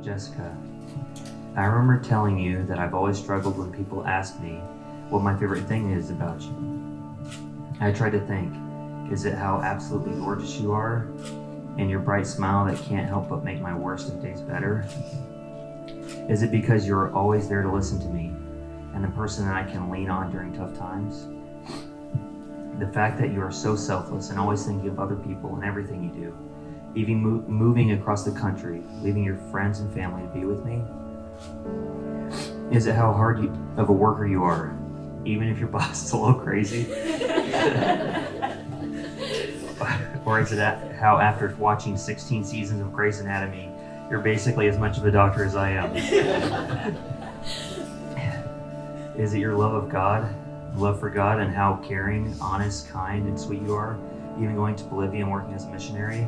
Jessica, I remember telling you that I've always struggled when people ask me what my favorite thing is about you. I try to think, is it how absolutely gorgeous you are and your bright smile that can't help but make my worst of days better? Is it because you're always there to listen to me and the person that I can lean on during tough times? The fact that you are so selfless and always thinking of other people and everything you do, even moving across the country, leaving your friends and family to be with me? Is it how hard of a worker you are, even if your boss is a little crazy? Or is it how after watching 16 seasons of Grey's Anatomy, you're basically as much of a doctor as I am? Is it your love for God and how caring, honest, kind, and sweet you are, even going to Bolivia and working as a missionary?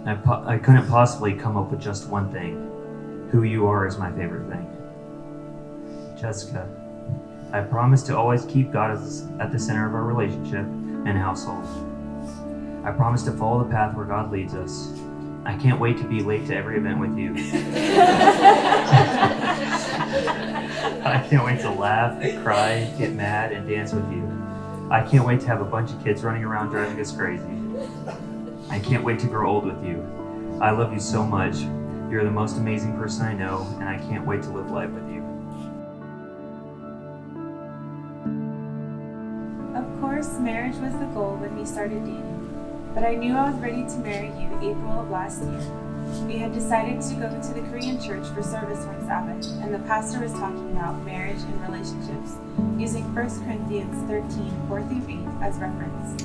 I couldn't possibly come up with just one thing. Who you are is my favorite thing. Jessica, I promise to always keep God at the center of our relationship and household. I promise to follow the path where God leads us. I can't wait to be late to every event with you. I can't wait to laugh, cry, get mad, and dance with you. I can't wait to have a bunch of kids running around driving us crazy. I can't wait to grow old with you. I love you so much. You're the most amazing person I know, and I can't wait to live life with you. Of course, marriage was the goal when we started dating, but I knew I was ready to marry you April of last year. We had decided to go to the Korean church for service one Sabbath, and the pastor was talking about marriage and relationships, using 1 Corinthians 13:4-8 as reference.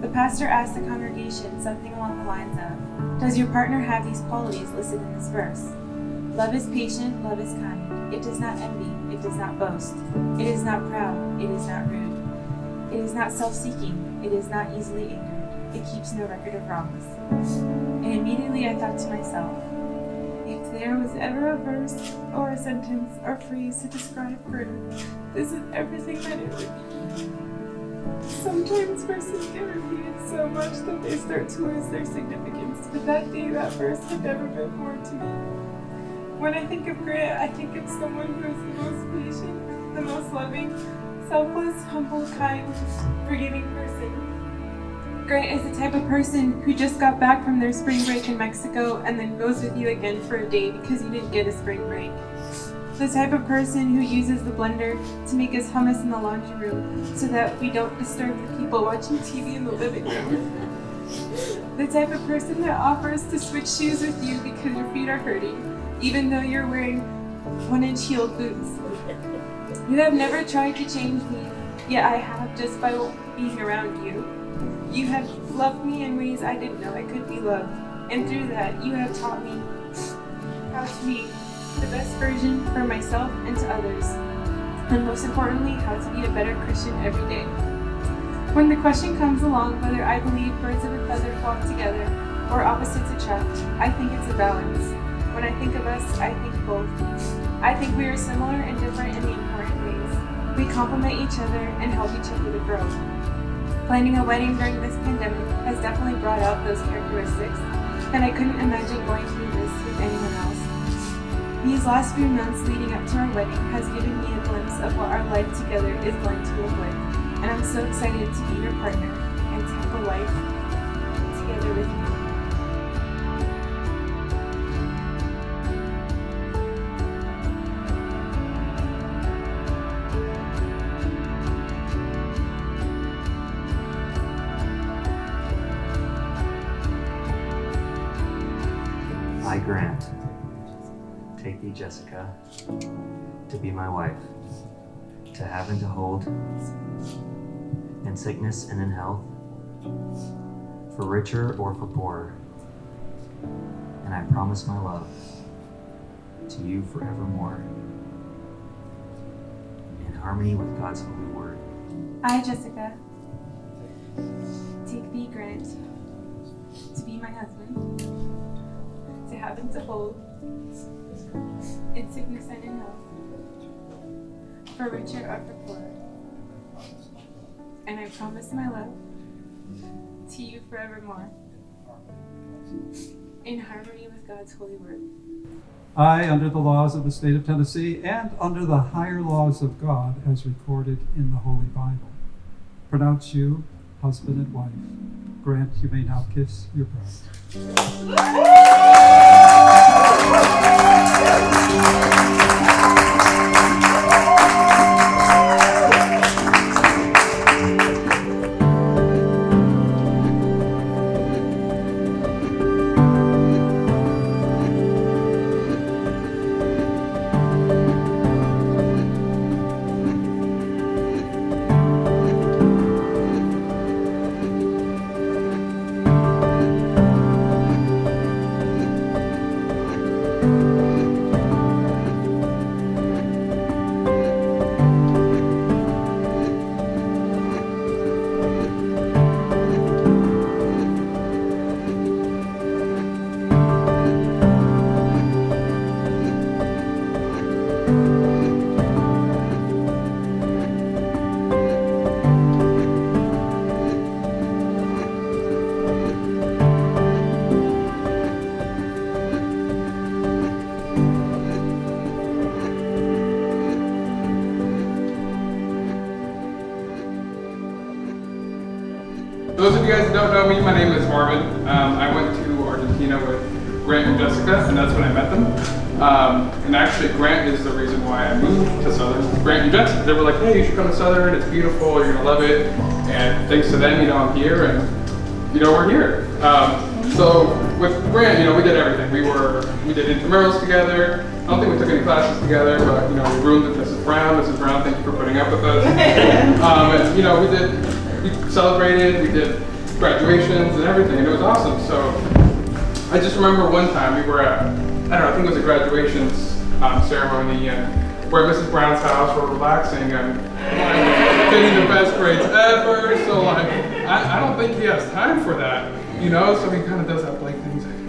The pastor asked the congregation something along the lines of, does your partner have these qualities listed in this verse? Love is patient, love is kind. It does not envy, it does not boast. It is not proud, it is not rude. It is not self-seeking, it is not easily angered. It keeps no record of wrongs. And immediately I thought to myself, if there was ever a verse or a sentence or phrase to describe fruit, this is everything that it would be. Sometimes verses get repeated so much that they start to lose their significance, but that day that verse had never meant more to me. When I think of Grant, I think of someone who is the most patient, the most loving, selfless, humble, kind, forgiving person. Grant is the type of person who just got back from their spring break in Mexico and then goes with you again for a day because you didn't get a spring break. The type of person who uses the blender to make us hummus in the laundry room so that we don't disturb the people watching TV in the living room. The type of person that offers to switch shoes with you because your feet are hurting, even though you're wearing 1-inch heeled boots. You have never tried to change me, yet I have just by being around you. You have loved me in ways I didn't know I could be loved, and through that you have taught me how to be the best version for myself and to others, and most importantly, how to be a better Christian every day. When the question comes along whether I believe birds of a feather flock together or opposites attract, I think it's a balance. When I think of us, I think both. I think we are similar and different in the important ways. We complement each other and help each other to grow. Planning a wedding during this pandemic has definitely brought out those characteristics, and I couldn't imagine going through this with anyone else. These last few months leading up to our wedding has given me a glimpse of what our life together is going to look like, and I'm so excited to be your partner and to have a life together with you. I grant, take thee, Jessica, to be my wife, to have and to hold, in sickness and in health, for richer or for poorer. And I promise my love to you forevermore, in harmony with God's holy word. I, Jessica, take thee, Grant, to be my husband, to have and to hold, in sickness and in health, for richer or for poorer. And I promise my love to you forevermore. in harmony with God's holy word. I, under the laws of the state of Tennessee and under the higher laws of God as recorded in the Holy Bible, pronounce you husband and wife. Grant, you may now kiss your bride. Those of you guys who don't know me, my name is Marvin. I went to Argentina with Grant and Jessica, and that's when I met them. And actually, Grant is the reason why I moved to Southern. Grant and Jessica, they were like, hey, you should come to Southern, it's beautiful, you're gonna love it. And thanks to them, I'm here, and we're here. So with Grant, we did everything. We did intramurals together. I don't think we took any classes together, but we roomed with Mrs. Brown. Mrs. Brown, thank you for putting up with us. And we celebrated, we did graduations and everything, and it was awesome. So I just remember one time we were at, I think it was a graduations ceremony, and we're at Mrs. Brown's house, we're relaxing, and getting the best grades ever. So I don't think he has time for that, so he kind of does that Blake thing. He's like,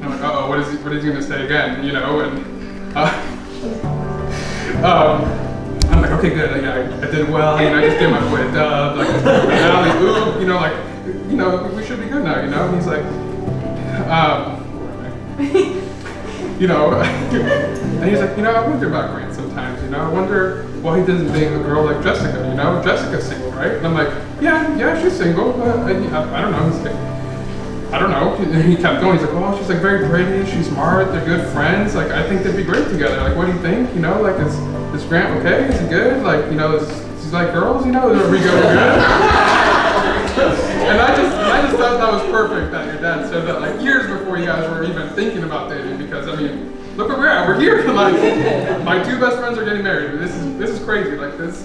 I'm like, uh-oh, what is he gonna say again, I'm like, okay, good. I did well. I just gave my boy a dub, we should be good now. And he's like, and he's like, I wonder about Grant sometimes. I wonder why he doesn't date a girl like Jessica. Jessica's single, right? And I'm like, yeah, she's single, but I don't know. He's like, I don't know. And he kept going. He's like, well, she's like very pretty. She's smart. They're good friends. Like, I think they'd be great together. Like, what do you think? Is Grant okay? Is he good? Does he like girls? Are we good? And I just thought that was perfect that your dad said that years before you guys were even thinking about dating, because look where we're at. We're here. My two best friends are getting married. This is crazy.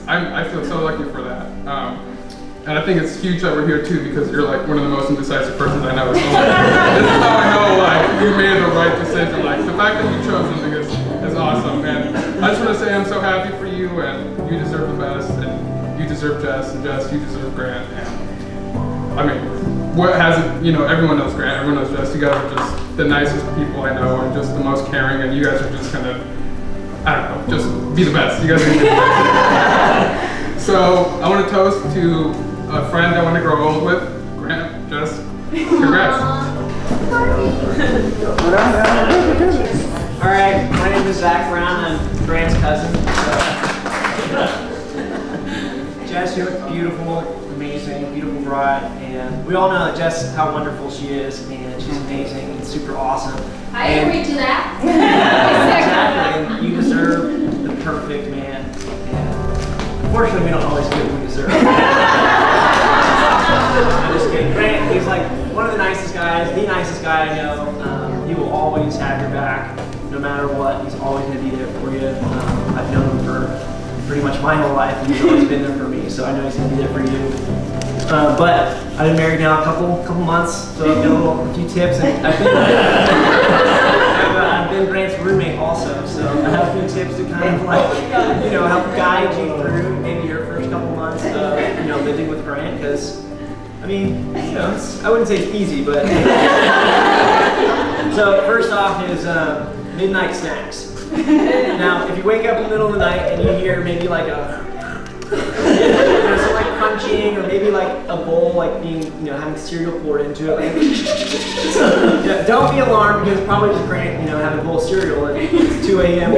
I feel so lucky for that. And I think it's huge that we're here too, because you're one of the most indecisive persons I know. So this is how I know you made the right decision. The fact that you chose something is awesome. And I just want to say I'm so happy for you, and you deserve the best, and you deserve Jess, and Jess, you deserve Grant. And what hasn't, everyone knows Grant, everyone knows Jess. You guys are just the nicest people I know, and just the most caring, and you guys are just gonna, just be the best. You guys are gonna be the best. So I want to toast to a friend I want to grow old with, Grant, Jess. Congrats. All right, my name is Zach Brown. I'm Grant's cousin. Jess, you look beautiful, amazing, beautiful bride, and we all know Jess how wonderful she is, and she's amazing and super awesome. I agree to that. Exactly, and you deserve the perfect man. And unfortunately, we don't always get what we deserve. I'm just kidding. Grant, he's one of the nicest guys, the nicest guy I know. He will always have your back, no matter what. He's always going to be there for you. I've known him for pretty much my whole life, and he's always been there for me, so I know he's going to be there for you. But I've been married now a couple months, so I've got a few tips, and I've been Grant's roommate also, so I have a few tips to kind of help guide you through maybe your first couple months of living with Grant, because I wouldn't say it's easy, but so first off is midnight snacks. Now, if you wake up in the middle of the night and you hear maybe some crunching, or maybe like a bowl like being, having cereal poured into it. Like, yeah, don't be alarmed because it's probably just Grant, having a bowl of cereal at 2 a.m.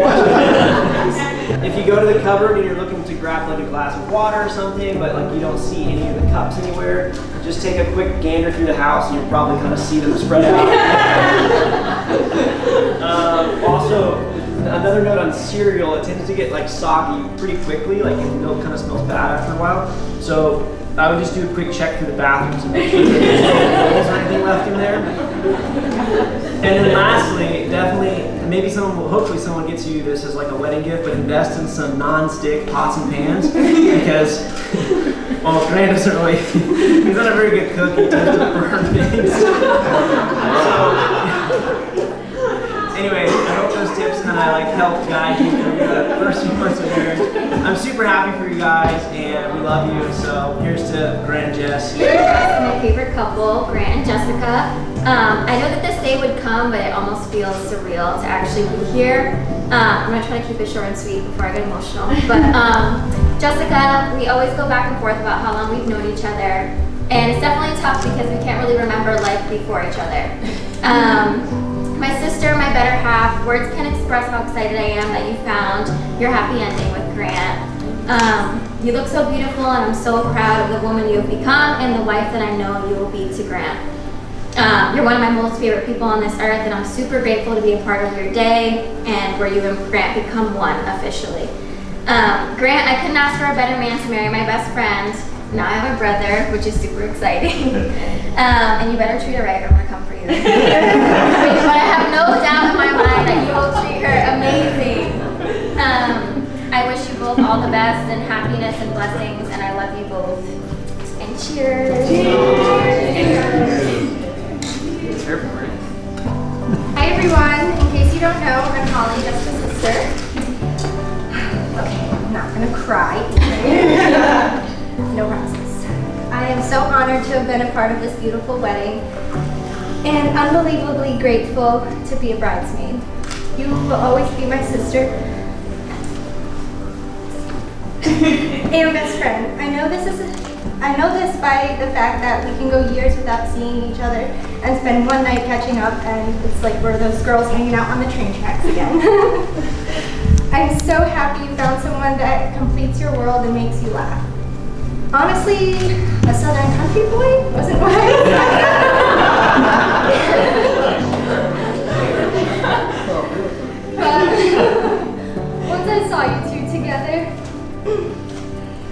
If you go to the cupboard and you're looking to grab like a glass of water or something, but like you don't see any of the cups anywhere, just take a quick gander through the house and you'll probably kind of see them spread out. Also, another note on cereal, it tends to get like soggy pretty quickly, like the milk kind of smells bad after a while. So I would just do a quick check through the bathrooms and make sure there's no holes or anything left in there. And then lastly, definitely, hopefully someone gets you this as like a wedding gift, but invest in some non-stick pots and pans because, well, Grant doesn't really, he's not a very good cook, he tends to burn things. Anyways, I hope those tips kind of like help guide you through the first few months of marriage. I'm super happy for you guys, and we love you. So here's to Grant and Jess. My favorite couple, Grant and Jessica. I know that this day would come, but it almost feels surreal to actually be here. I'm gonna try to keep it short and sweet before I get emotional. But Jessica, we always go back and forth about how long we've known each other, and it's definitely tough because we can't really remember life before each other. My sister, my better half, words can't express how excited I am that you found your happy ending with Grant. You look so beautiful, and I'm so proud of the woman you have become and the wife that I know you will be to Grant. You're one of my most favorite people on this earth, and I'm super grateful to be a part of your day and where you and Grant become one officially. Grant, I couldn't ask for a better man to marry my best friend. Now I have a brother, which is super exciting. And you better treat her right, or I'm gonna come for you. But I have no doubt in my mind that you will treat her amazing. I wish you both all the best and happiness and blessings, and I love you both. And cheers. Hi everyone. In case you don't know, I'm Holly, Jessica's sister. Okay, I'm not gonna cry. No promises. I am so honored to have been a part of this beautiful wedding and unbelievably grateful to be a bridesmaid. You will always be my sister and best friend. I know this by the fact that we can go years without seeing each other and spend one night catching up, and it's like we're those girls hanging out on the train tracks again. I'm so happy you found someone that completes your world and makes you laugh. Honestly, a Southern country boy wasn't what I But once I saw you two together,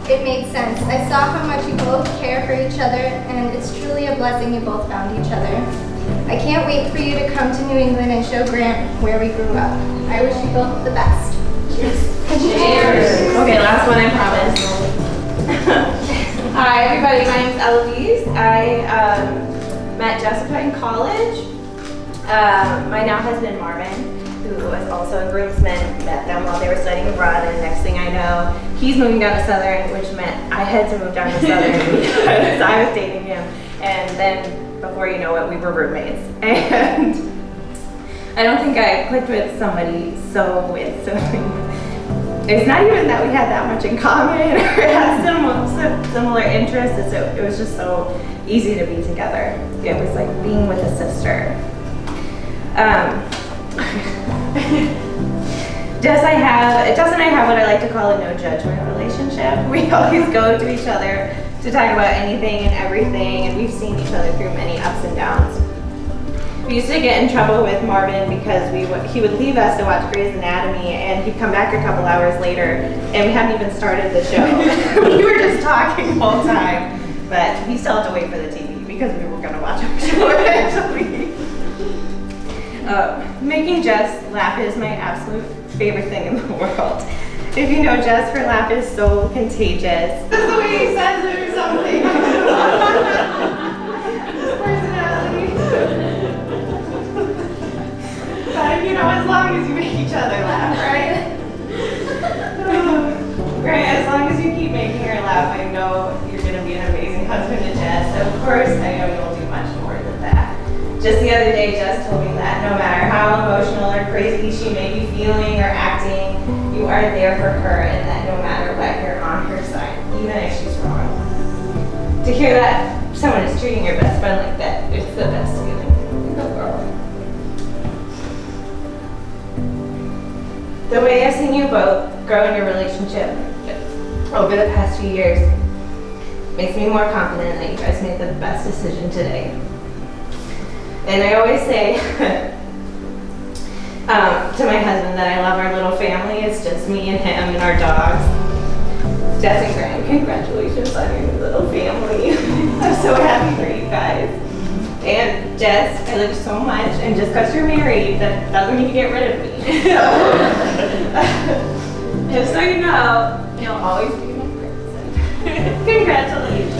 it made sense. I saw how much you both care for each other, and it's truly a blessing you both found each other. I can't wait for you to come to New England and show Grant where we grew up. I wish you both the best. Cheers. Cheers. Okay, last one, I promise. Hi, everybody. My name's Eloise. I met Jessica in college. My now husband, Marvin, who was also a groomsman, met them while they were studying abroad, and next thing I know, he's moving down to Southern, which meant I had to move down to Southern because I was dating him. And then, before you know it, we were roommates. And I don't think I clicked with somebody so instantly. It's not even that we had that much in common or had similar interests. It was just so easy to be together. It was like being with a sister. Jess and I have what I like to call a no judgment relationship. We always go to each other to talk about anything and everything, and we've seen each other through many ups and downs. We used to get in trouble with Marvin because he would leave us to watch Grey's Anatomy, and he'd come back a couple hours later, and we hadn't even started the show. We were just talking the whole time, but he still had to wait for the TV because we were going to watch our show eventually. Making Jess laugh is my absolute favorite thing in the world. If you know Jess, her laugh is so contagious. That's the way he says it or something. His personality. But as long as you make each other laugh, right? Right, as long as you keep making her laugh, I know you're going to be an amazing husband to Jess. Of course, I know you'll do much more than that. Just the other day, Jess told me that no matter how emotional or crazy she may be feeling or acting, you are there for her, and that no matter what, you're on her side, even if she's wrong. hear that someone is treating your best friend like that, it's the best feeling in the world. The way I've seen you both grow in your relationship over the past few years makes me more confident that you guys made the best decision today. And I always say to my husband that I love our little family. It's just me and him and our dogs. Jess and Graham, congratulations on your new little family. I'm so happy for you guys. And Jess, I love you so much. And just because you're married, that doesn't mean you get rid of me. Just so you know, you'll always be my person. Congratulations.